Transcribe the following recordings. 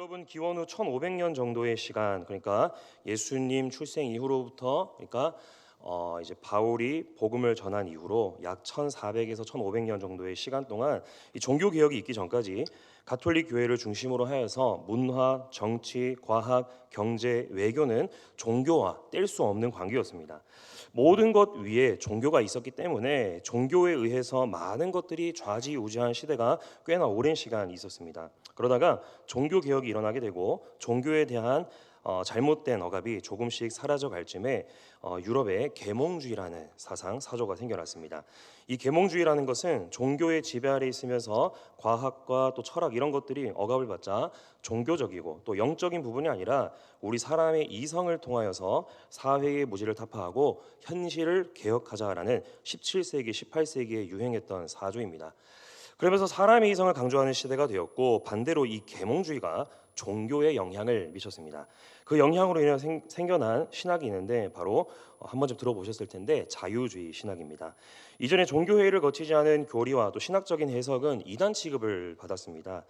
유럽은 기원 후 1500년 정도의 시간, 그러니까 예수님 출생 이후로부터, 그러니까 이제 바울이 복음을 전한 이후로 약 1400에서 1500년 정도의 시간 동안 이 종교 개혁이 있기 전까지 가톨릭 교회를 중심으로 하여서 문화, 정치, 과학, 경제, 외교는 종교와 뗄 수 없는 관계였습니다. 모든 것 위에 종교가 있었기 때문에 종교에 의해서 많은 것들이 좌지우지한 시대가 꽤나 오랜 시간 있었습니다. 그러다가 종교 개혁이 일어나게 되고 종교에 대한 잘못된 억압이 조금씩 사라져갈 쯤에 유럽에 계몽주의라는 사상 사조가 생겨났습니다. 이 계몽주의라는 것은 종교의 지배 아래 있으면서 과학과 또 철학 이런 것들이 억압을 받자 종교적이고 또 영적인 부분이 아니라 우리 사람의 이성을 통하여서 사회의 무지를 타파하고 현실을 개혁하자라는 17세기, 18세기에 유행했던 사조입니다. 그러면서 사람의 이성을 강조하는 시대가 되었고 반대로 이 계몽주의가 종교에 영향을 미쳤습니다. 그 영향으로 인해 생겨난 신학이 있는데 바로 한 번쯤 들어보셨을 텐데 자유주의 신학입니다. 이전에 종교회의를 거치지 않은 교리와 또 신학적인 해석은 이단 취급을 받았습니다.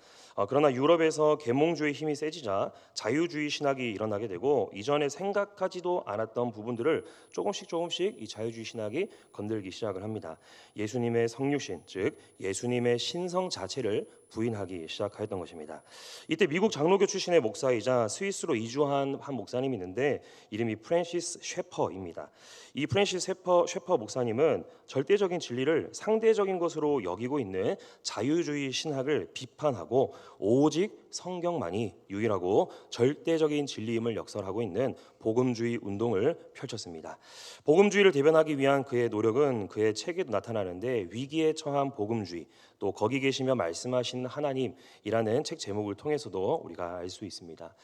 그러나 유럽에서 계몽주의 힘이 세지자 자유주의 신학이 일어나게 되고 이전에 생각하지도 않았던 부분들을 조금씩 이 자유주의 신학이 건들기 시작을 합니다. 예수님의 성육신, 즉 예수님의 신성 자체를 부인하기 시작했던 것입니다. 이때 미국 장로교 출신의 목사이자 스위스로 이주한 한 목사님이 있는데 이름이 프랜시스 셰퍼입니다. 이 프랜시스 셰퍼 목사님은 절대적인 진리를 상대적인 것으로 여기고 있는 자유주의 신학을 비판하고 오직 성경만이 유일하고 절대적인 진리임을 역설하고 있는 복음주의 운동을 펼쳤습니다. 복음주의를 대변하기 위한 그의 노력은 그의 책에도 나타나는데 위기에 처한 복음주의, 또 거기 계시며 말씀하신 하나님이라는 책 제목을 통해서도 우리가 알 수 있습니다.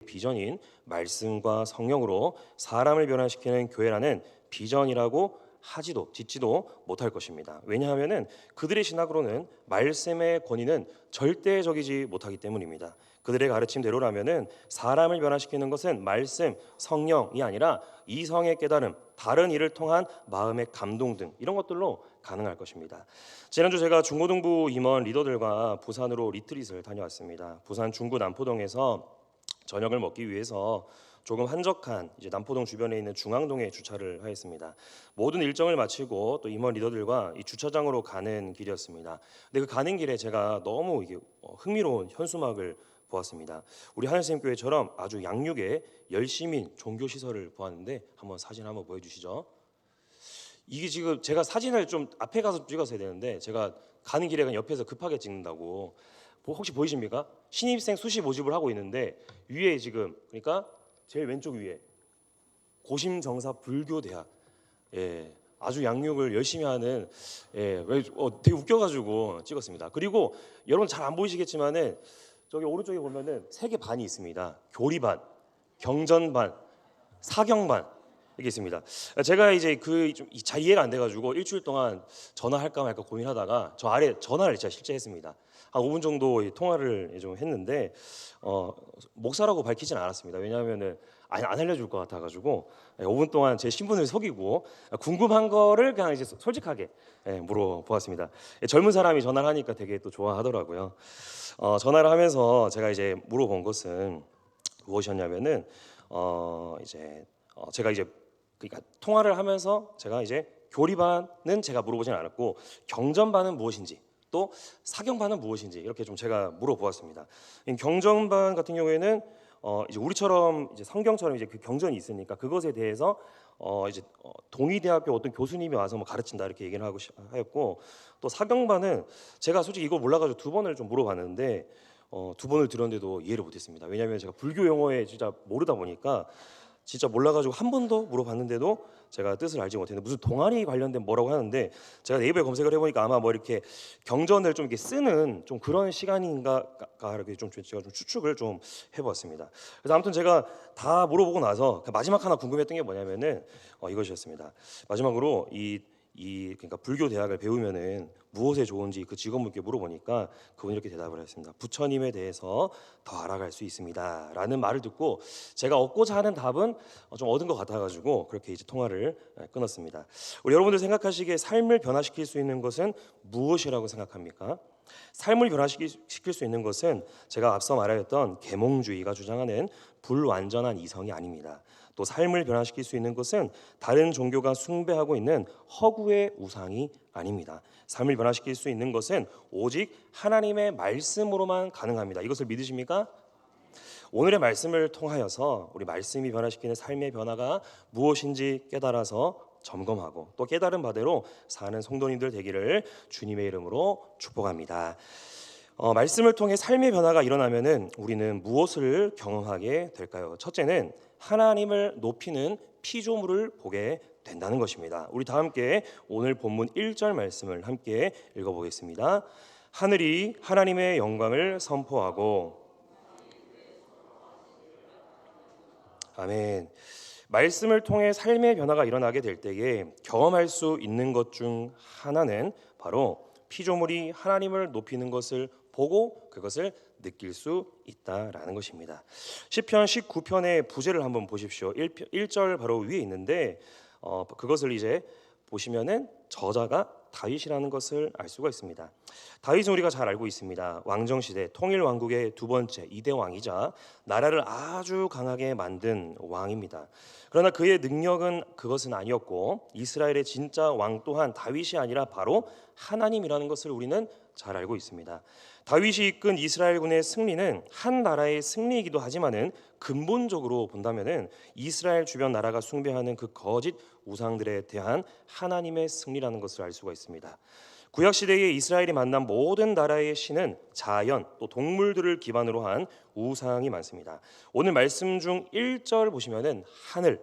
비전인 말씀과 성령으로 사람을 변화시키는 교회라는 비전이라고 하지도 짓지도 못할 것입니다. 왜냐하면은 그들의 신학으로는 말씀의 권위는 절대적이지 못하기 때문입니다. 그들의 가르침대로라면은 사람을 변화시키는 것은 말씀, 성령이 아니라 이성의 깨달음, 다른 일을 통한 마음의 감동 등 이런 것들로 가능할 것입니다. 지난주 제가 중고등부 임원 리더들과 부산으로 리트릿을 다녀왔습니다. 부산 중구 남포동에서 저녁을 먹기 위해서 조금 한적한 이제 남포동 주변에 있는 중앙동에 주차를 하였습니다. 모든 일정을 마치고 또 임원 리더들과 이 주차장으로 가는 길이었습니다. 근데 그 가는 길에 제가 너무 이게 흥미로운 현수막을 보았습니다. 우리 하늘샘교회처럼 아주 양육에 열심인 종교 시설을 보았는데 한번 사진 한번 보여주시죠. 이게 지금 제가 사진을 좀 앞에 가서 찍었어야 되는데 제가 가는 길에 그냥 옆에서 급하게 찍는다고 혹시 보이십니까? 신입생 수시 모집을 하고 있는데 위에 지금 그러니까 제일 왼쪽 위에 고심정사 불교대학 아주 양육을 열심히 하는 되게 웃겨가지고 찍었습니다. 그리고 여러분 잘 안 보이시겠지만은 저기 오른쪽에 보면은 세 개 반이 있습니다. 교리반, 경전반, 사경반 이게 있습니다. 제가 이제 잘 이해가 안 돼가지고 일주일 동안 전화할까 말까 고민하다가 저 아래 전화를 진짜 실제 했습니다. 한 5분 정도 통화를 좀 했는데 목사라고 밝히진 않았습니다. 왜냐하면은 안 알려줄 것 같아가지고 5분 동안 제 신분을 속이고 궁금한 거를 그냥 이제 솔직하게 물어보았습니다. 젊은 사람이 전화를 하니까 되게 또 좋아하더라고요. 전화를 하면서 제가 이제 물어본 것은 무엇이었냐면은 제가 이제 그러니까 통화를 하면서 제가 이제 교리반은 제가 물어보진 않았고 경전반은 무엇인지 또 사경반은 무엇인지 이렇게 좀 제가 물어보았습니다. 경전반 같은 경우에는 이제 우리처럼 이제 성경처럼 이제 그 경전이 있으니까 그것에 대해서 동의대학교 어떤 교수님이 와서 뭐 가르친다 이렇게 얘기를 하였고 또 사경반은 제가 솔직히 이거 몰라가지고 두 번을 좀 물어봤는데 두 번을 들었는데도 이해를 못했습니다. 왜냐하면 제가 불교 용어에 진짜 모르다 보니까 진짜 몰라가지고 한 번 더 물어봤는데도 제가 뜻을 알지 못했는데 무슨 동아리 관련된 뭐라고 하는데 제가 네이버에 검색을 해보니까 아마 뭐 이렇게 경전을 좀 이렇게 쓰는 좀 그런 시간인가 이렇게 좀 제가 좀 추측을 좀 해보았습니다. 그래서 아무튼 제가 다 물어보고 나서 마지막 하나 궁금했던 게 뭐냐면은 이것이었습니다. 마지막으로 그러니까 불교 대학을 배우면은 무엇에 좋은지 그 직원분께 물어보니까 그분이 이렇게 대답을 했습니다. 부처님에 대해서 더 알아갈 수 있습니다라는 말을 듣고 제가 얻고자 하는 답은 좀 얻은 것 같아가지고 그렇게 이제 통화를 끊었습니다. 우리 여러분들 생각하시기에 삶을 변화시킬 수 있는 것은 무엇이라고 생각합니까? 삶을 변화시킬 수 있는 것은 제가 앞서 말하였던 계몽주의가 주장하는 불완전한 이성이 아닙니다. 또 삶을 변화시킬 수 있는 것은 다른 종교가 숭배하고 있는 허구의 우상이 아닙니다. 삶을 변화시킬 수 있는 것은 오직 하나님의 말씀으로만 가능합니다. 이것을 믿으십니까? 오늘의 말씀을 통하여서 우리 말씀이 변화시키는 삶의 변화가 무엇인지 깨달아서 점검하고 또 깨달은 바대로 사는 성도님들 되기를 주님의 이름으로 축복합니다. 말씀을 통해 삶의 변화가 일어나면은 우리는 무엇을 경험하게 될까요? 첫째는 하나님을 높이는 피조물을 보게 된다는 것입니다. 우리 다 함께 오늘 본문 1절 말씀을 함께 읽어보겠습니다. 하늘이 하나님의 영광을 선포하고. 아멘. 말씀을 통해 삶의 변화가 일어나게 될 때에 경험할 수 있는 것 중 하나는 바로 피조물이 하나님을 높이는 것을 보고 그것을 느낄 수 있다라는 것입니다. 시편 19편의 부제를 한번 보십시오. 1절 바로 위에 있는데 그것을 이제 보시면은 저자가 다윗이라는 것을 알 수가 있습니다. 다윗은 우리가 잘 알고 있습니다. 왕정시대 통일왕국의 두 번째 2대 왕이자 나라를 아주 강하게 만든 왕입니다. 그러나 그의 능력은 그것은 아니었고 이스라엘의 진짜 왕 또한 다윗이 아니라 바로 하나님이라는 것을 우리는 잘 알고 있습니다. 다윗이 이끈 이스라엘군의 승리는 한 나라의 승리이기도 하지만은 근본적으로 본다면은 이스라엘 주변 나라가 숭배하는 그 거짓 우상들에 대한 하나님의 승리라는 것을 알 수가 있습니다. 구약 시대에 이스라엘이 만난 모든 나라의 신은 자연 또 동물들을 기반으로 한 우상이 많습니다. 오늘 말씀 중 1절 보시면은 하늘,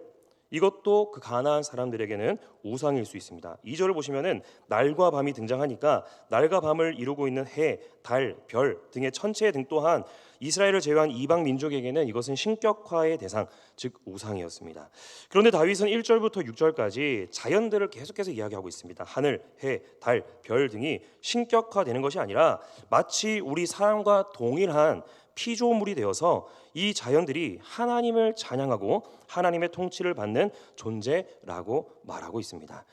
이것도 그 가나안 사람들에게는 우상일 수 있습니다. 2절을 보시면은 날과 밤이 등장하니까 날과 밤을 이루고 있는 해, 달, 별 등의 천체 등 또한 이스라엘을 제외한 이방 민족에게는 이것은 신격화의 대상, 즉 우상이었습니다. 그런데 다윗은 1절부터 6절까지 자연들을 계속해서 이야기하고 있습니다. 하늘, 해, 달, 별 등이 신격화되는 것이 아니라 마치 우리 사람과 동일한 피조물이 되어서 이 자연들이 하나님을 찬양하고 하나님의 통치를 받는 존재라고 말하고 있습니다.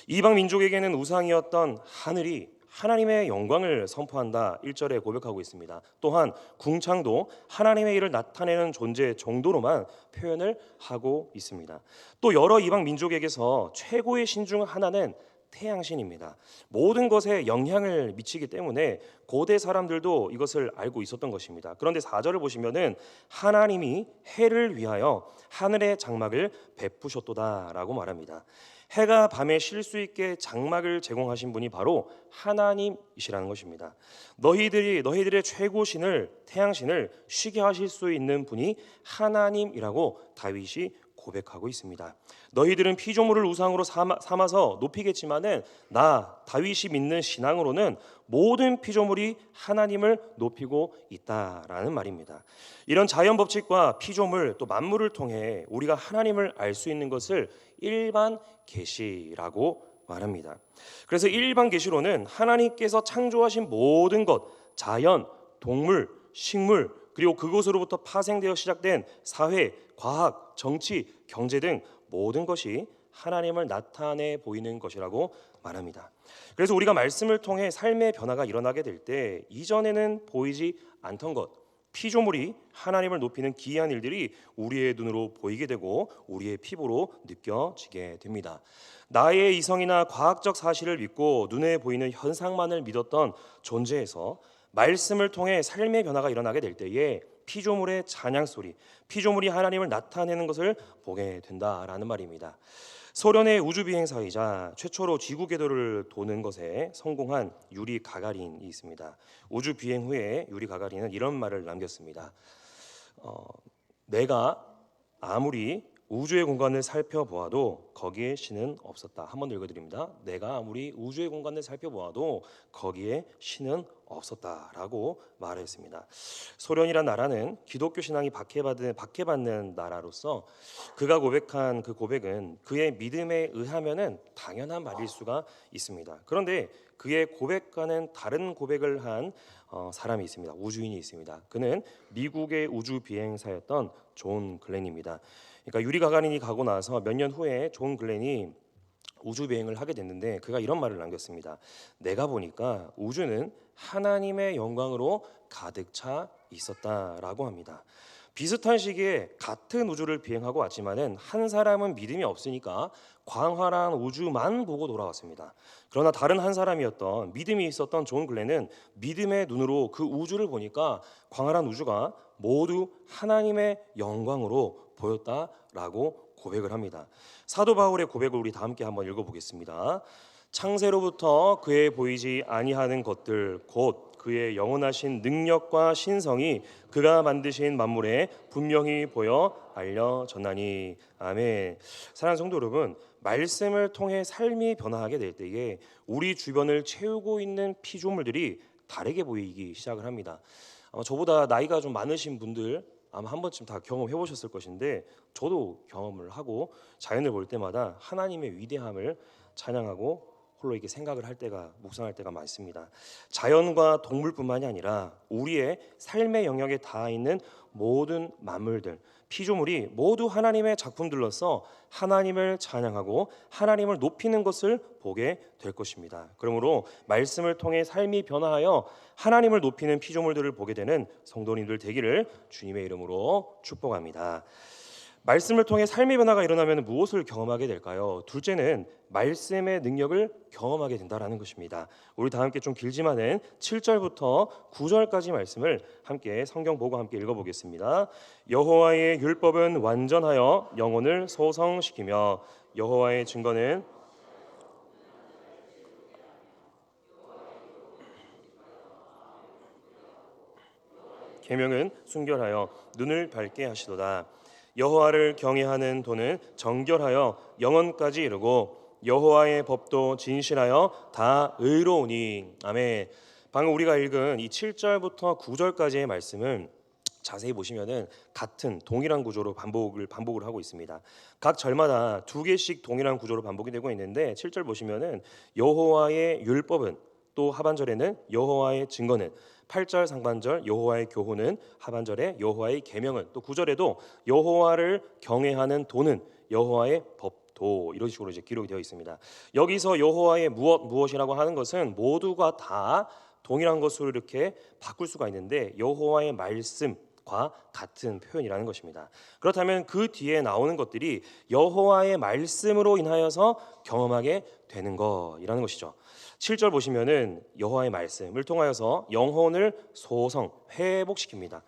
이방 민족에게는 우상이었던 하늘이 하나님의 영광을 선포한다 1절에 고백하고 있습니다. 또한 궁창도 하나님의 일을 나타내는 존재 정도로만 표현을 하고 있습니다. 또 여러 이방 민족에게서 최고의 신 중 하나는 태양신입니다. 모든 것에 영향을 미치기 때문에 고대 사람들도 이것을 알고 있었던 것입니다. 그런데 4절을 보시면은 하나님이 해를 위하여 하늘의 장막을 베푸셨도다라고 말합니다. 해가 밤에 쉴 수 있게 장막을 제공하신 분이 바로 하나님이시라는 것입니다. 너희들의 최고신을 태양신을 쉬게 하실 수 있는 분이 하나님이라고 다윗이 고백하고 있습니다. 너희들은 피조물을 우상으로 삼아서 높이겠지만은 나 다윗이 믿는 신앙으로는 모든 피조물이 하나님을 높이고 있다라는 말입니다. 이런 자연 법칙과 피조물 또 만물을 통해 우리가 하나님을 알 수 있는 것을 일반 계시라고 말합니다. 그래서 일반 계시로는 하나님께서 창조하신 모든 것, 자연, 동물, 식물 그리고 그것으로부터 파생되어 시작된 사회, 과학, 정치, 경제 등 모든 것이 하나님을 나타내 보이는 것이라고 말합니다. 그래서 우리가 말씀을 통해 삶의 변화가 일어나게 될 때 이전에는 보이지 않던 것, 피조물이 하나님을 높이는 기이한 일들이 우리의 눈으로 보이게 되고 우리의 피부로 느껴지게 됩니다. 나의 이성이나 과학적 사실을 믿고 눈에 보이는 현상만을 믿었던 존재에서 말씀을 통해 삶의 변화가 일어나게 될 때에 피조물의 찬양 소리, 피조물이 하나님을 나타내는 것을 보게 된다라는 말입니다. 소련의 우주 비행사이자 최초로 지구 궤도를 도는 것에 성공한 유리 가가린이 있습니다. 우주 비행 후에 유리 가가린은 이런 말을 남겼습니다. 내가 아무리 우주의 공간을 살펴보아도 거기에 신은 없었다. 한 번 더 읽어드립니다. 내가 아무리 우주의 공간을 살펴보아도 거기에 신은 없었다라고 말했습니다. 소련이란 나라는 기독교 신앙이 박해받는 나라로서 그가 고백한 그 고백은 그의 믿음에 의하면은 당연한 말일 수가 있습니다. 그런데 그의 고백과는 다른 고백을 한 사람이 있습니다. 우주인이 있습니다. 그는 미국의 우주 비행사였던 존 글렌입니다. 그러니까 유리 가가린이 가고 나서 몇 년 후에 존 글렌이 우주 비행을 하게 됐는데 그가 이런 말을 남겼습니다. 내가 보니까 우주는 하나님의 영광으로 가득 차 있었다라고 합니다. 비슷한 시기에 같은 우주를 비행하고 왔지만은 한 사람은 믿음이 없으니까 광활한 우주만 보고 돌아왔습니다. 그러나 다른 한 사람이었던 믿음이 있었던 존 글렌은 믿음의 눈으로 그 우주를 보니까 광활한 우주가 모두 하나님의 영광으로 보였다라고 고백을 합니다. 사도 바울의 고백을 우리 다 함께 한번 읽어보겠습니다. 창세로부터 그의 보이지 아니하는 것들 곧 그의 영원하신 능력과 신성이 그가 만드신 만물에 분명히 보여 알려졌나니. 아멘. 사랑하는 성도 여러분, 말씀을 통해 삶이 변화하게 될 때에 우리 주변을 채우고 있는 피조물들이 다르게 보이기 시작을 합니다. 아마 저보다 나이가 좀 많으신 분들 아마 한 번쯤 다 경험해 보셨을 것인데, 저도 경험을 하고 자연을 볼 때마다 하나님의 위대함을 찬양하고 홀로 이렇게 생각을 할 때가, 묵상할 때가 많습니다. 자연과 동물뿐만이 아니라 우리의 삶의 영역에 닿아 있는 모든 만물들, 피조물이 모두 하나님의 작품들로서 하나님을 찬양하고 하나님을 높이는 것을 보게 될 것입니다. 그러므로 말씀을 통해 삶이 변화하여 하나님을 높이는 피조물들을 보게 되는 성도님들 되기를 주님의 이름으로 축복합니다. 말씀을 통해 삶의 변화가 일어나면 무엇을 경험하게 될까요? 둘째는 말씀의 능력을 경험하게 된다라는 것입니다. 우리 다 함께 좀 길지만은 7절부터 9절까지 말씀을 함께 성경 보고 함께 읽어보겠습니다. 여호와의 율법은 완전하여 영혼을 소성시키며 여호와의 증거는 계명은 순결하여 눈을 밝게 하시도다. 여호와를 경외하는 도는 정결하여 영원까지 이르고 여호와의 법도 진실하여 다 의로우니. 아멘. 방금 우리가 읽은 이 7절부터 9절까지의 말씀은 자세히 보시면은 같은 동일한 구조로 반복을 하고 있습니다. 각 절마다 두 개씩 동일한 구조로 반복이 되고 있는데 7절 보시면은 여호와의 율법은, 또 하반절에는 여호와의 증거는, 8절 상반절 여호와의 교훈은, 하반절에 여호와의 계명은, 또 9절에도 여호와를 경외하는 도는 여호와의 법도, 이런 식으로 이제 기록이 되어 있습니다. 여기서 여호와의 무엇이라고 하는 것은 모두가 다 동일한 것으로 이렇게 바꿀 수가 있는데 여호와의 말씀과 같은 표현이라는 것입니다. 그렇다면 그 뒤에 나오는 것들이 여호와의 말씀으로 인하여서 경험하게 되는 거라는 것이죠. 7절 보시면은 여호와의 말씀을 통하여서 영혼을 소성 회복시킵니다.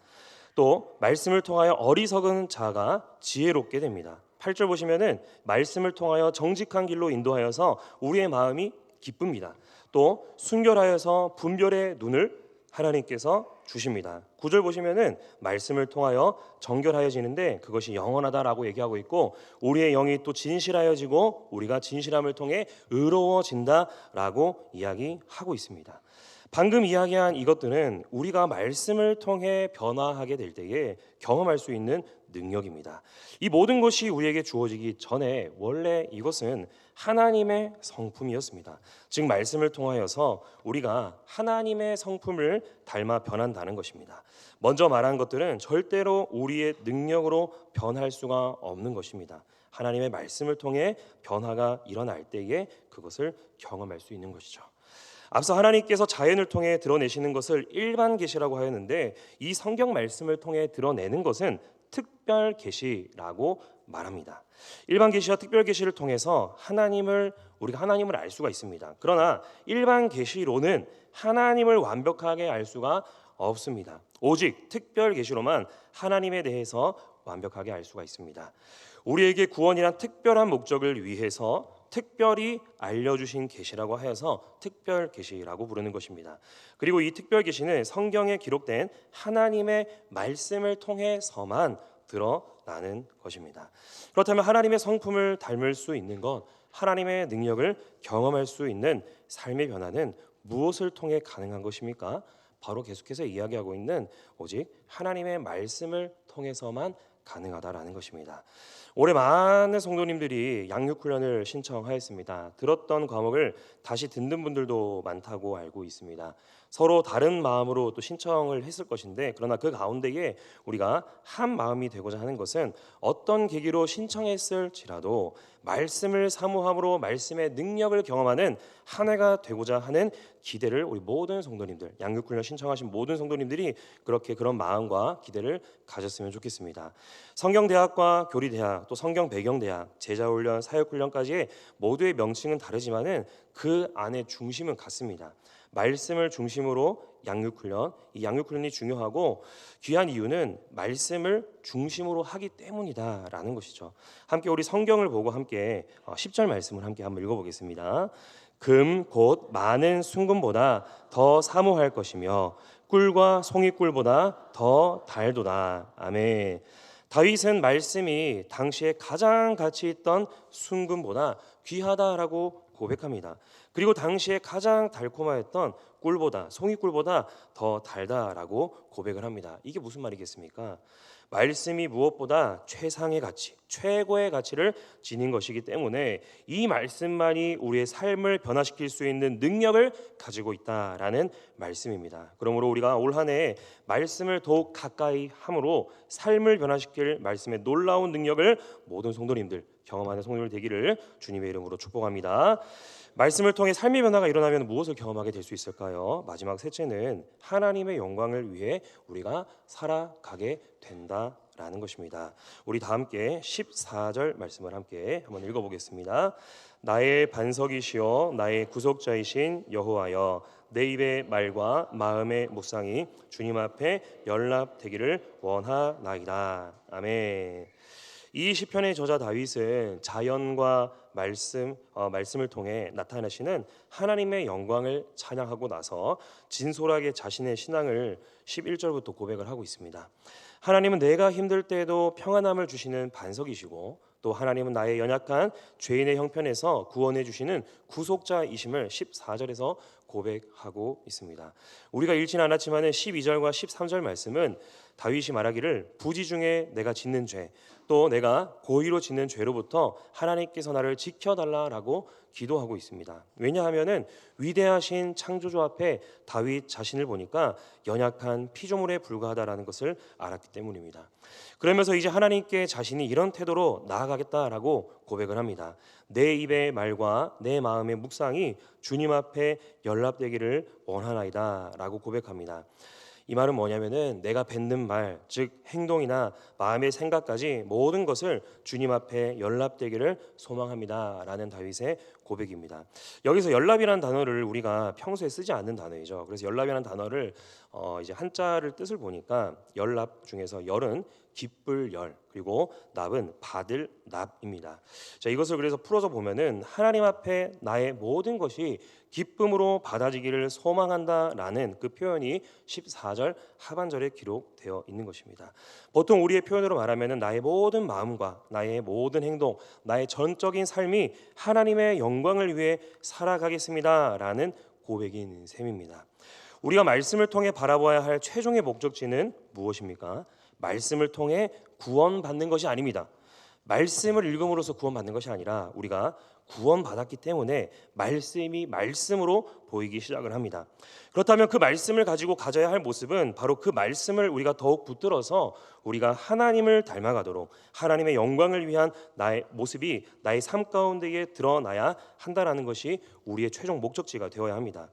또 말씀을 통하여 어리석은 자가 지혜롭게 됩니다. 8절 보시면은 말씀을 통하여 정직한 길로 인도하여서 우리의 마음이 기쁩니다. 또 순결하여서 분별의 눈을 하나님께서 주십니다. 9절 보시면은 말씀을 통하여 정결하여지는데 그것이 영원하다라고 얘기하고 있고, 우리의 영이 또 진실하여지고 우리가 진실함을 통해 의로워진다라고 이야기하고 있습니다. 방금 이야기한 이것들은 우리가 말씀을 통해 변화하게 될 때에 경험할 수 있는 능력입니다. 이 모든 것이 우리에게 주어지기 전에 원래 이것은 하나님의 성품이었습니다. 즉 말씀을 통하여서 우리가 하나님의 성품을 닮아 변한다는 것입니다. 먼저 말한 것들은 절대로 우리의 능력으로 변할 수가 없는 것입니다. 하나님의 말씀을 통해 변화가 일어날 때에 그것을 경험할 수 있는 것이죠. 앞서 하나님께서 자연을 통해 드러내시는 것을 일반 계시라고 하였는데, 이 성경 말씀을 통해 드러내는 것은 특별 계시라고 말합니다. 일반 계시와 특별 계시를 통해서 우리가 하나님을 알 수가 있습니다. 그러나 일반 계시로는 하나님을 완벽하게 알 수가 없습니다. 오직 특별 계시로만 하나님에 대해서 완벽하게 알 수가 있습니다. 우리에게 구원이란 특별한 목적을 위해서 특별히 알려주신 계시라고 하여서 특별 계시라고 부르는 것입니다. 그리고 이 특별 계시는 성경에 기록된 하나님의 말씀을 통해서만 드러나는 것입니다. 그렇다면 하나님의 성품을 닮을 수 있는 것, 하나님의 능력을 경험할 수 있는 삶의 변화는 무엇을 통해 가능한 것입니까? 바로 계속해서 이야기하고 있는 오직 하나님의 말씀을 통해서만 가능하다라는 것입니다. 올해 많은 성도님들이 양육훈련을 신청하였습니다. 들었던 과목을 다시 듣는 분들도 많다고 알고 있습니다. 서로 다른 마음으로 또 신청을 했을 것인데, 그러나 그 가운데에 우리가 한 마음이 되고자 하는 것은 어떤 계기로 신청했을지라도 말씀을 사모함으로 말씀의 능력을 경험하는 한 해가 되고자 하는 기대를 우리 모든 성도님들, 양육훈련 신청하신 모든 성도님들이 그런 마음과 기대를 가졌으면 좋겠습니다. 성경대학과 교리대학, 또 성경배경대학, 제자훈련, 사역훈련까지의 모두의 명칭은 다르지만은 그 안에 중심은 같습니다. 말씀을 중심으로 양육훈련, 이 양육훈련이 중요하고 귀한 이유는 말씀을 중심으로 하기 때문이다라는 것이죠. 함께 우리 성경을 보고 함께 10절 말씀을 함께 한번 읽어보겠습니다. 금 곧 많은 순금보다 더 사모할 것이며 꿀과 송이꿀보다 더 달도다. 아멘. 다윗은 말씀이 당시에 가장 가치 있던 순금보다 귀하다라고 고백합니다. 그리고 당시에 가장 달콤하였던 꿀보다, 송이꿀보다 더 달다라고 고백을 합니다. 이게 무슨 말이겠습니까? 말씀이 무엇보다 최상의 가치, 최고의 가치를 지닌 것이기 때문에 이 말씀만이 우리의 삶을 변화시킬 수 있는 능력을 가지고 있다라는 말씀입니다. 그러므로 우리가 올 한 해 말씀을 더욱 가까이 함으로 삶을 변화시킬 말씀의 놀라운 능력을 모든 성도님들 경험하는 성도들 되기를 주님의 이름으로 축복합니다. 말씀을 통해 삶의 변화가 일어나면 무엇을 경험하게 될 수 있을까요? 마지막 셋째는 하나님의 영광을 위해 우리가 살아가게 된다라는 것입니다. 우리 다 함께 14절 말씀을 함께 한번 읽어보겠습니다. 나의 반석이시여 나의 구속자이신 여호와여, 내 입의 말과 마음의 묵상이 주님 앞에 연락되기를 원하나이다. 아멘. 이 시편의 저자 다윗은 자연과 말씀을 통해 나타나시는 하나님의 영광을 찬양하고 나서 진솔하게 자신의 신앙을 11절부터 고백을 하고 있습니다. 하나님은 내가 힘들 때에도 평안함을 주시는 반석이시고, 또 하나님은 나의 연약한 죄인의 형편에서 구원해 주시는 구속자이심을 14절에서 고백하고 있습니다. 우리가 읽지는 않았지만 12절과 13절 말씀은 다윗이 말하기를 부지 중에 내가 짓는 죄, 또 내가 고의로 짓는 죄로부터 하나님께서 나를 지켜달라라고 기도하고 있습니다. 왜냐하면은 위대하신 창조주 앞에 다윗 자신을 보니까 연약한 피조물에 불과하다라는 것을 알았기 때문입니다. 그러면서 이제 하나님께 자신이 이런 태도로 나아가겠다라고 고백을 합니다. 내 입의 말과 내 마음의 묵상이 주님 앞에 연락되기를 원하나이다라고 고백합니다. 이 말은 뭐냐면은 내가 뱉는 말, 즉 행동이나 마음의 생각까지 모든 것을 주님 앞에 연락되기를 소망합니다라는 다윗의 고백입니다. 여기서 연락이라는 단어를 우리가 평소에 쓰지 않는 단어이죠. 그래서 연락이라는 단어를 이제 한자를 뜻을 보니까 연락 중에서 열은 기쁠 열, 그리고 납은 받을 납입니다. 자, 이것을 그래서 풀어서 보면은 하나님 앞에 나의 모든 것이 기쁨으로 받아지기를 소망한다라는 그 표현이 14절 하반절에 기록되어 있는 것입니다. 보통 우리의 표현으로 말하면은 나의 모든 마음과 나의 모든 행동, 나의 전적인 삶이 하나님의 영광을 위해 살아가겠습니다라는 고백인 셈입니다. 우리가 말씀을 통해 바라봐야 할 최종의 목적지는 무엇입니까? 말씀을 통해 구원받는 것이 아닙니다. 말씀을 읽음으로써 구원받는 것이 아니라 우리가 구원받았기 때문에 말씀이 말씀으로 보이기 시작을 합니다. 그렇다면 그 말씀을 가지고 가져야 할 모습은 바로 그 말씀을 우리가 더욱 붙들어서 우리가 하나님을 닮아가도록 하나님의 영광을 위한 나의 모습이 나의 삶 가운데에 드러나야 한다라는 것이 우리의 최종 목적지가 되어야 합니다.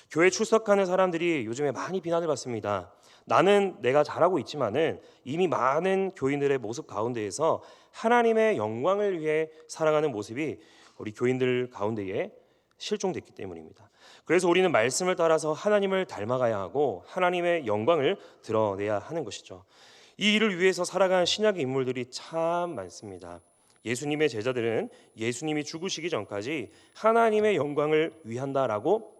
교회 출석하는 사람들이 요즘에 많이 비난을 받습니다. 나는 내가 잘하고 있지만은 이미 많은 교인들의 모습 가운데에서 하나님의 영광을 위해 살아가는 모습이 우리 교인들 가운데에 실종됐기 때문입니다. 그래서 우리는 말씀을 따라서 하나님을 닮아가야 하고 하나님의 영광을 드러내야 하는 것이죠. 이 일을 위해서 살아가는 신약의 인물들이 참 많습니다. 예수님의 제자들은 예수님이 죽으시기 전까지 하나님의 영광을 위한다라고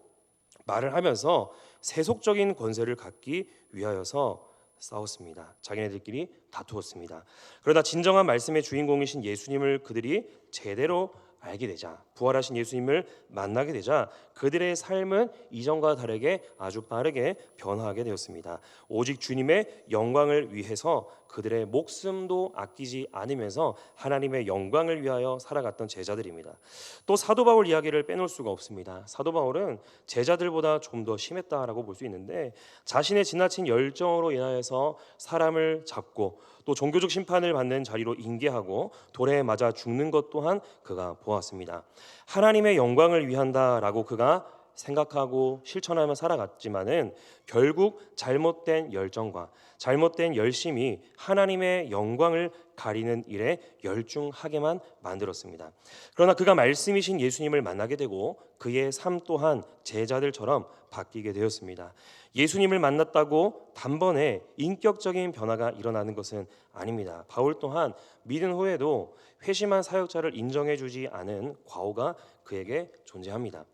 말을 하면서 세속적인 권세를 갖기 위하여서 싸웠습니다. 자기네들끼리 다투었습니다. 그러다 진정한 말씀의 주인공이신 예수님을 그들이 제대로 알게 되자, 부활하신 예수님을 만나게 되자 그들의 삶은 이전과 다르게 아주 빠르게 변화하게 되었습니다. 오직 주님의 영광을 위해서 그들의 목숨도 아끼지 않으면서 하나님의 영광을 위하여 살아갔던 제자들입니다. 또 사도 바울 이야기를 빼놓을 수가 없습니다. 사도 바울은 제자들보다 좀 더 심했다라고 볼 수 있는데, 자신의 지나친 열정으로 인하여서 사람을 잡고 또 종교적 심판을 받는 자리로 인계하고 돌에 맞아 죽는 것 또한 그가 보았습니다. 하나님의 영광을 위한다라고 그가 생각하고 실천하며 살아갔지만은 결국 잘못된 열정과 잘못된 열심이 하나님의 영광을 가리는 일에 열중하게만 만들었습니다. 그러나 그가 말씀이신 예수님을 만나게 되고 그의 삶 또한 제자들처럼 바뀌게 되었습니다. 예수님을 만났다고 단번에 인격적인 변화가 일어나는 것은 아닙니다. 바울 또한 믿은 후에도 회심한 사역자를 인정해주지 않은 과오가 그에게 존재합니다.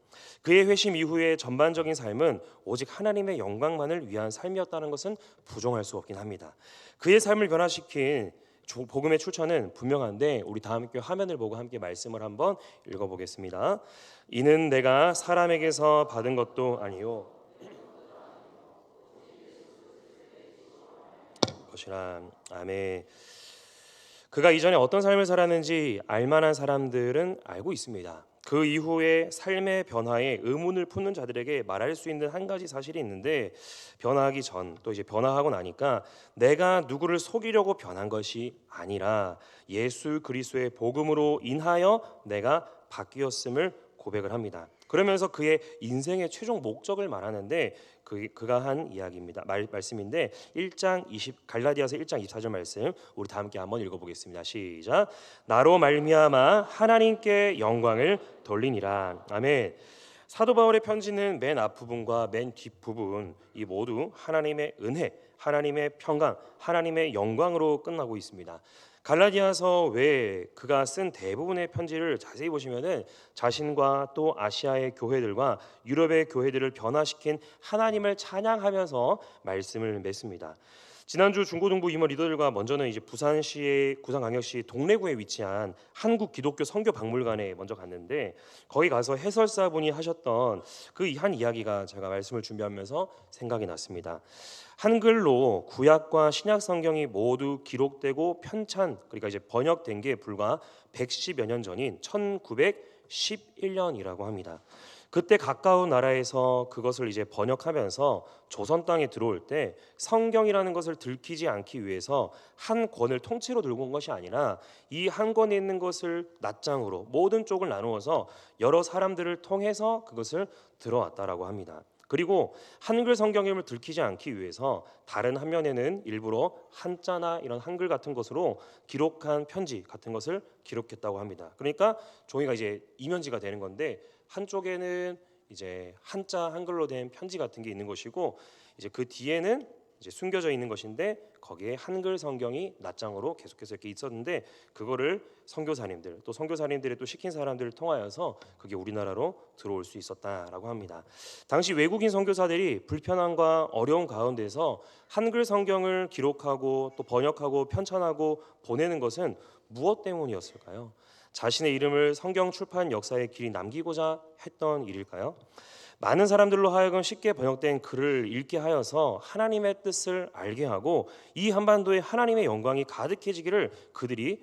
그의 회심 이후의 전반적인 삶은 오직 하나님의 영광만을 위한 삶이었다는 것은 부정할 수 없긴 합니다. 그의 삶을 변화시킨 복음의 출처는 분명한데, 우리 다 함께 화면을 보고 함께 말씀을 한번 읽어보겠습니다. 이는 내가 사람에게서 받은 것도 아니요 것이라. 아멘. 그가 이전에 어떤 삶을 살았는지 알만한 사람들은 알고 있습니다. 그 이후에 삶의 변화에 의문을 품는 자들에게 말할 수 있는 한 가지 사실이 있는데, 변화하기 전 또 이제 변화하고 나니까 내가 누구를 속이려고 변한 것이 아니라 예수 그리스도의 복음으로 인하여 내가 바뀌었음을 고백을 합니다. 그러면서 그의 인생의 최종 목적을 말하는데 그가 한 이야기입니다. 말씀인데 갈라디아서 1장 24절 말씀 우리 다 함께 한번 읽어보겠습니다. 시작. 나로 말미암아 하나님께 영광을 돌리니라. 아멘. 사도 바울의 편지는 맨 앞부분과 맨 뒷부분 이 모두 하나님의 은혜, 하나님의 평강, 하나님의 영광으로 끝나고 있습니다. 갈라디아서 외에 그가 쓴 대부분의 편지를 자세히 보시면은 자신과 또 아시아의 교회들과 유럽의 교회들을 변화시킨 하나님을 찬양하면서 말씀을 맺습니다. 지난주 중고등부 임원 리더들과 먼저는 이제 부산시의 구산광역시 동래구에 위치한 한국 기독교 선교 박물관에 먼저 갔는데, 거기 가서 해설사분이 하셨던 그 한 이야기가 제가 말씀을 준비하면서 생각이 났습니다. 한글로 구약과 신약 성경이 모두 기록되고 편찬, 그러니까 이제 번역된 게 불과 110여 년 전인 1911년이라고 합니다. 그때 가까운 나라에서 그것을 이제 번역하면서 조선 땅에 들어올 때 성경이라는 것을 들키지 않기 위해서 한 권을 통째로 들고 온 것이 아니라 이 한 권에 있는 것을 낱장으로 모든 쪽을 나누어서 여러 사람들을 통해서 그것을 들어왔다라고 합니다. 그리고 한글 성경임을 들키지 않기 위해서 다른 한 면에는 일부러 한자나 이런 한글 같은 것으로 기록한 편지 같은 것을 기록했다고 합니다. 그러니까 종이가 이제 이면지가 되는 건데, 한쪽에는 이제 한자 한글로 된 편지 같은 게 있는 것이고, 이제 그 뒤에는 이제 숨겨져 있는 것인데 거기에 한글 성경이 낱장으로 계속해서 이렇게 있었는데, 그거를 선교사님들 또 선교사님들이 또 시킨 사람들을 통하여서 그게 우리나라로 들어올 수 있었다라고 합니다. 당시 외국인 선교사들이 불편함과 어려운 가운데서 한글 성경을 기록하고 또 번역하고 편찬하고 보내는 것은 무엇 때문이었을까요? 자신의 이름을 성경 출판 역사의 길이 남기고자 했던 일일까요? 많은 사람들로 하여금 쉽게 번역된 글을 읽게 하여서 하나님의 뜻을 알게 하고 이 한반도에 하나님의 영광이 가득해지기를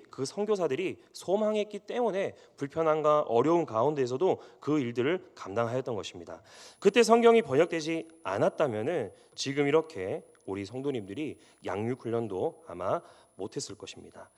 그 선교사들이 소망했기 때문에 불편함과 어려운 가운데에서도 그 일들을 감당하였던 것입니다. 그때 성경이 번역되지 않았다면은 지금 이렇게 우리 성도님들이 양육 훈련도 아마 못했을 것입니다.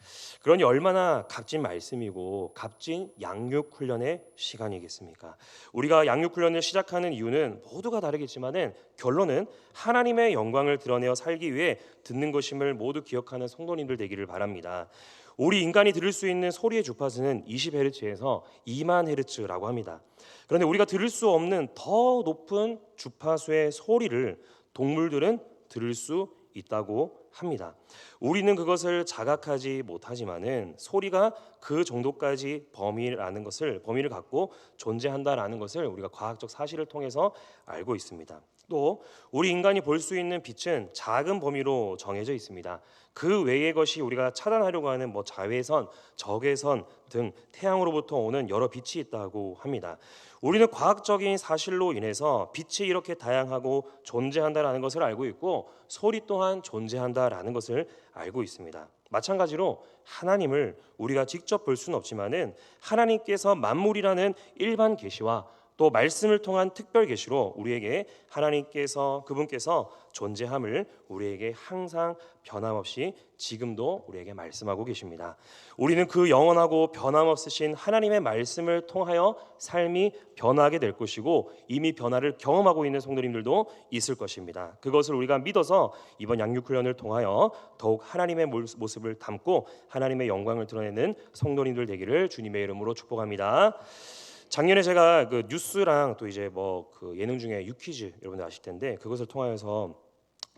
그러니 얼마나 값진 말씀이고 값진 양육 훈련의 시간이겠습니까? 우리가 양육 훈련을 시작하는 이유는 모두가 다르겠지만은 결론은 하나님의 영광을 드러내어 살기 위해 듣는 것임을 모두 기억하는 성도님들 되기를 바랍니다. 우리 인간이 들을 수 있는 소리의 주파수는 20Hz에서 2만 Hz라고 합니다. 그런데 우리가 들을 수 없는 더 높은 주파수의 소리를 동물들은 들을 수 있다고 합니다. 우리는 그것을 자각하지 못하지만은 소리가 그 정도까지 범위를 갖고 존재한다라는 것을 우리가 과학적 사실을 통해서 알고 있습니다. 또 우리 인간이 볼 수 있는 빛은 작은 범위로 정해져 있습니다. 그 외의 것이 우리가 차단하려고 하는 뭐 자외선, 적외선 등 태양으로부터 오는 여러 빛이 있다고 합니다. 우리는 과학적인 사실로 인해서 빛이 이렇게 다양하고 존재한다라는 것을 알고 있고 소리 또한 존재한다라는 것을 알고 있습니다. 마찬가지로 하나님을 우리가 직접 볼 수는 없지만은 하나님께서 만물이라는 일반 계시와 또 말씀을 통한 특별 계시로 우리에게 하나님께서 그분께서 존재함을 우리에게 항상 변함없이 지금도 우리에게 말씀하고 계십니다. 우리는 그 영원하고 변함없으신 하나님의 말씀을 통하여 삶이 변하게 될 것이고 이미 변화를 경험하고 있는 성도님들도 있을 것입니다. 그것을 우리가 믿어서 이번 양육훈련을 통하여 더욱 하나님의 모습을 담고 하나님의 영광을 드러내는 성도님들 되기를 주님의 이름으로 축복합니다. 작년에 제가 그 뉴스랑 또 이제 뭐 그 예능 중에 유퀴즈 여러분들 아실 텐데 그것을 통하여서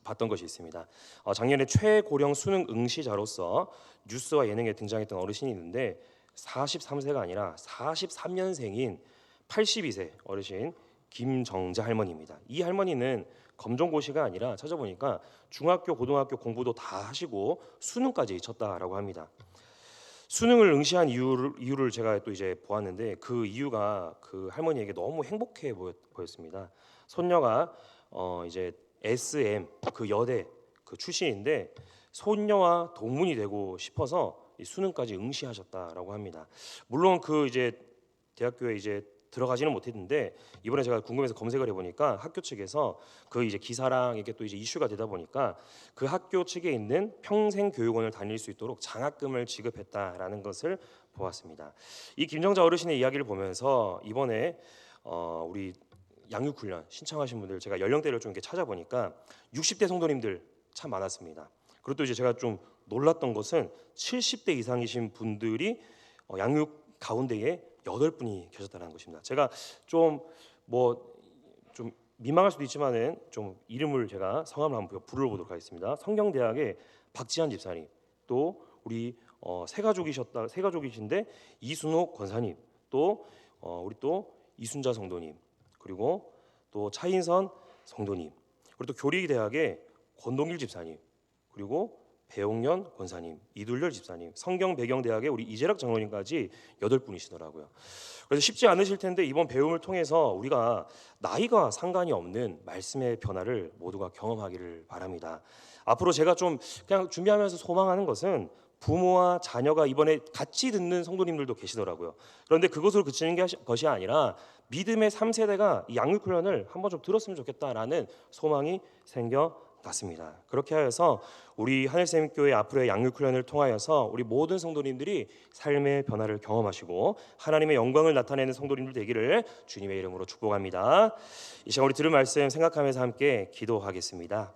봤던 것이 있습니다. 작년에 최고령 수능 응시자로서 뉴스와 예능에 등장했던 어르신이 있는데 43세가 아니라 43년생인 82세 어르신 김정자 할머니입니다. 이 할머니는 검정고시가 아니라 찾아보니까 중학교, 고등학교 공부도 다 하시고 수능까지 쳤다라고 합니다. 수능을 응시한 이유를 제가 또 이제 보았는데 그 이유가 그 할머니에게 너무 행복해 보였습니다. 손녀가 이제 SM 그 여대 그 출신인데 손녀와 동문이 되고 싶어서 이 수능까지 응시하셨다라고 합니다. 물론 그 이제 대학교에 이제 들어가지는 못했는데 이번에 제가 궁금해서 검색을 해보니까 학교 측에서 그 이제 기사랑 이게 또 이제 이슈가 되다 보니까 그 학교 측에 있는 평생교육원을 다닐 수 있도록 장학금을 지급했다라는 것을 보았습니다. 이 김정자 어르신의 이야기를 보면서 이번에 우리 양육훈련 신청하신 분들 제가 연령대를 좀 이렇게 찾아보니까 60대 성도님들 참 많았습니다. 그리고 또 이제 제가 좀 놀랐던 것은 70대 이상이신 분들이 양육 가운데에 8분이 계셨다는 것입니다. 제가 좀 민망할 수도 있지만은 좀 이름을 제가 성함을 한번 불러보도록 하겠습니다. 성경대학의 박지한 집사님, 또 우리 세 가족이신데 이순옥 권사님, 또 우리 또 이순자 성도님, 그리고 또 차인선 성도님, 그리고 또 교리대학의 권동길 집사님, 그리고 배용년 권사님, 이둘열 집사님, 성경배경대학의 우리 이재락 장로님까지 8분이시더라고요. 그래서 쉽지 않으실 텐데 이번 배움을 통해서 우리가 나이가 상관이 없는 말씀의 변화를 모두가 경험하기를 바랍니다. 앞으로 제가 좀 그냥 준비하면서 소망하는 것은 부모와 자녀가 이번에 같이 듣는 성도님들도 계시더라고요. 그런데 그것으로 그치는 것이 아니라 믿음의 3세대가 이 양육훈련을 한번 좀 들었으면 좋겠다라는 소망이 생겨났습니다. 그렇게 하여서 우리 하늘샘교회 앞으로의 양육훈련을 통하여서 우리 모든 성도님들이 삶의 변화를 경험하시고 하나님의 영광을 나타내는 성도님들 되기를 주님의 이름으로 축복합니다. 이 시간 우리 들은 말씀 생각하면서 함께 기도하겠습니다.